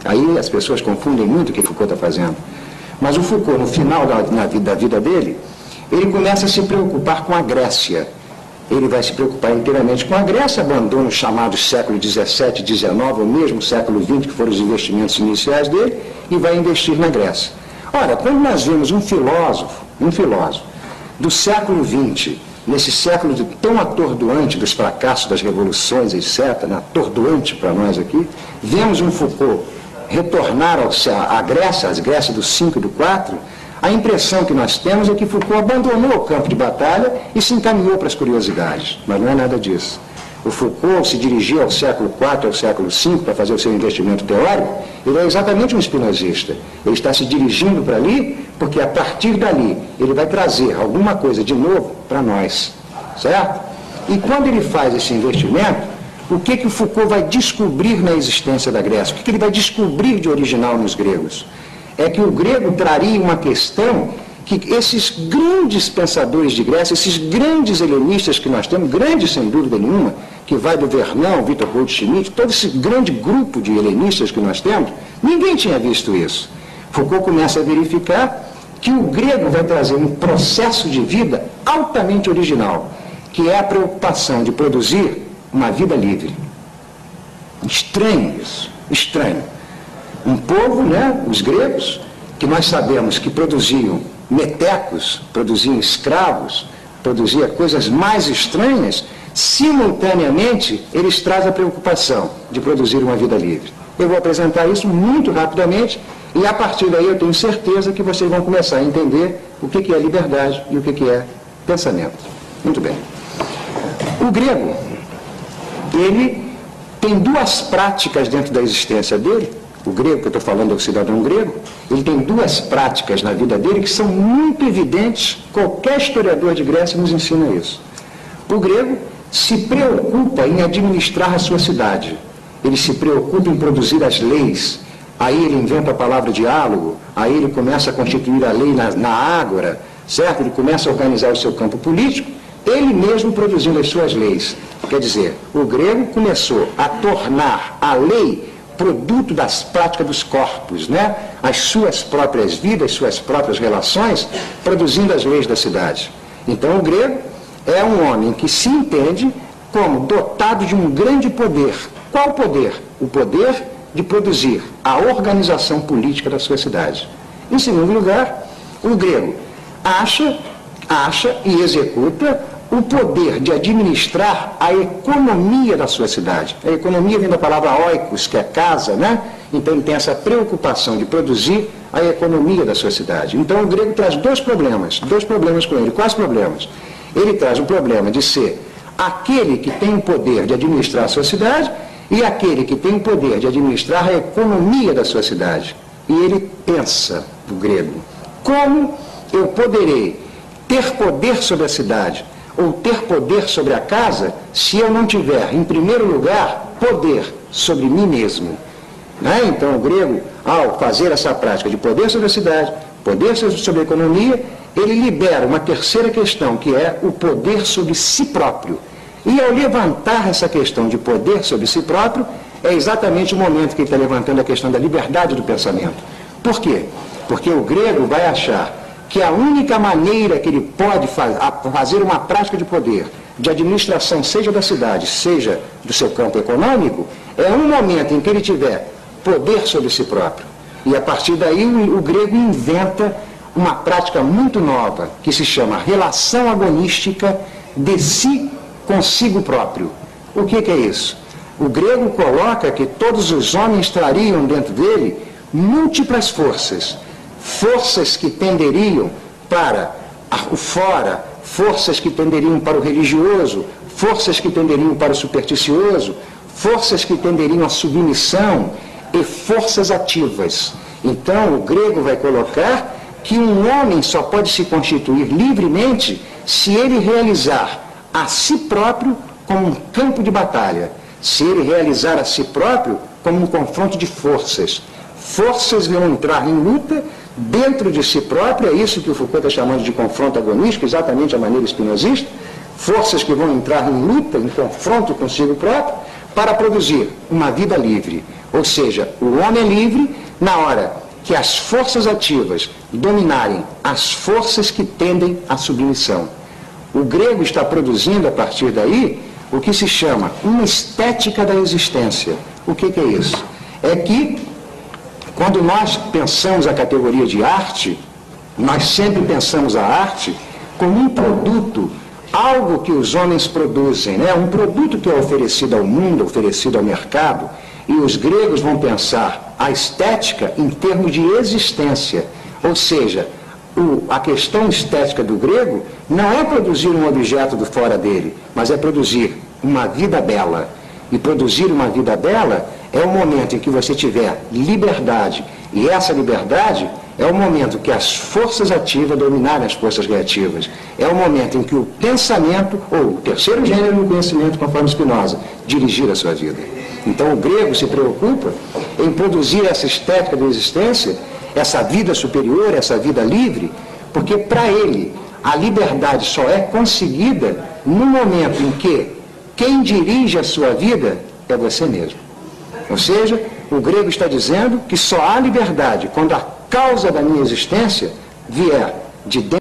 Aí as pessoas confundem muito o que Foucault está fazendo. Mas o Foucault, no final da vida dele, ele começa a se preocupar com a Grécia. Ele vai se preocupar inteiramente com a Grécia, abandona os chamados século XVII, XIX, ou mesmo século XX, que foram os investimentos iniciais dele, e vai investir na Grécia. Ora, quando nós vemos um filósofo do século XX, nesse século tão atordoante dos fracassos das revoluções, etc., né, atordoante para nós aqui, vemos um Foucault retornar à Grécia, às Grécias do 5 e do 4, a impressão que nós temos é que Foucault abandonou o campo de batalha e se encaminhou para as curiosidades, mas não é nada disso. O Foucault se dirigiu ao século IV, ao século V, para fazer o seu investimento teórico, ele é exatamente um espinosista. Ele está se dirigindo para ali, porque a partir dali ele vai trazer alguma coisa de novo para nós, certo? E quando ele faz esse investimento, o que o Foucault vai descobrir na existência da Grécia? O que ele vai descobrir de original nos gregos? É que o grego traria uma questão que esses grandes pensadores de Grécia, esses grandes helenistas que nós temos, grandes sem dúvida nenhuma, que vai do Vernon, Victor Goldschmidt, todo esse grande grupo de helenistas que nós temos, ninguém tinha visto isso. Foucault começa a verificar que o grego vai trazer um processo de vida altamente original, que é a preocupação de produzir uma vida livre. Estranho isso, estranho. Um povo, né, os gregos, que nós sabemos que produziam metecos, produziam escravos, produziam coisas mais estranhas, simultaneamente eles trazem a preocupação de produzir uma vida livre. Eu vou apresentar isso muito rapidamente e a partir daí eu tenho certeza que vocês vão começar a entender o que é liberdade e o que é pensamento. Muito bem. O grego, ele tem duas práticas dentro da existência dele. O grego, que eu estou falando é o cidadão grego, ele tem duas práticas na vida dele que são muito evidentes, qualquer historiador de Grécia nos ensina isso. O grego se preocupa em administrar a sua cidade, ele se preocupa em produzir as leis, aí ele inventa a palavra diálogo, aí ele começa a constituir a lei na ágora, certo? Ele começa a organizar o seu campo político, ele mesmo produzindo as suas leis. Quer dizer, o grego começou a tornar a lei produto das práticas dos corpos, né? As suas próprias vidas, suas próprias relações, produzindo as leis da cidade. Então o grego é um homem que se entende como dotado de um grande poder. Qual poder? O poder de produzir a organização política da sua cidade. Em segundo lugar, o grego acha e executa o poder de administrar a economia da sua cidade. A economia vem da palavra oikos, que é casa, né? Então ele tem essa preocupação de produzir a economia da sua cidade. Então o grego traz dois problemas com ele. Quais problemas? Ele traz o problema de ser aquele que tem o poder de administrar a sua cidade e aquele que tem o poder de administrar a economia da sua cidade. E ele pensa, o grego, como eu poderei ter poder sobre a cidade ou ter poder sobre a casa, se eu não tiver, em primeiro lugar, poder sobre mim mesmo. Né? Então, o grego, ao fazer essa prática de poder sobre a cidade, poder sobre a economia, ele libera uma terceira questão, que é o poder sobre si próprio. E ao levantar essa questão de poder sobre si próprio, é exatamente o momento que ele está levantando a questão da liberdade do pensamento. Por quê? Porque o grego vai achar que a única maneira que ele pode fazer uma prática de poder, de administração, seja da cidade, seja do seu campo econômico, é um momento em que ele tiver poder sobre si próprio. E a partir daí o grego inventa uma prática muito nova, que se chama relação agonística de si consigo próprio. O que é isso? O grego coloca que todos os homens trariam dentro dele múltiplas forças. Forças que tenderiam para o fora, forças que tenderiam para o religioso, forças que tenderiam para o supersticioso, forças que tenderiam à submissão e forças ativas. Então, o grego vai colocar que um homem só pode se constituir livremente se ele realizar a si próprio como um campo de batalha, se ele realizar a si próprio como um confronto de forças. Forças vão entrar em luta dentro de si próprio, é isso que o Foucault está chamando de confronto agonístico, exatamente a maneira espinosista, forças que vão entrar em luta, em confronto consigo próprio, para produzir uma vida livre. Ou seja, o homem é livre na hora que as forças ativas dominarem as forças que tendem à submissão. O grego está produzindo, a partir daí, o que se chama uma estética da existência. O que é isso? É que, quando nós pensamos a categoria de arte, nós sempre pensamos a arte como um produto, algo que os homens produzem, né? Um produto que é oferecido ao mundo, oferecido ao mercado, e os gregos vão pensar a estética em termos de existência. Ou seja, a questão estética do grego não é produzir um objeto do fora dele, mas é produzir uma vida bela. E produzir uma vida bela é o momento em que você tiver liberdade, e essa liberdade é o momento que as forças ativas dominarem as forças reativas. É o momento em que o pensamento, ou o terceiro gênero do conhecimento, conforme Spinoza, dirigir a sua vida. Então o grego se preocupa em produzir essa estética da existência, essa vida superior, essa vida livre, porque para ele a liberdade só é conseguida no momento em que quem dirige a sua vida é você mesmo. Ou seja, o grego está dizendo que só há liberdade quando a causa da minha existência vier de dentro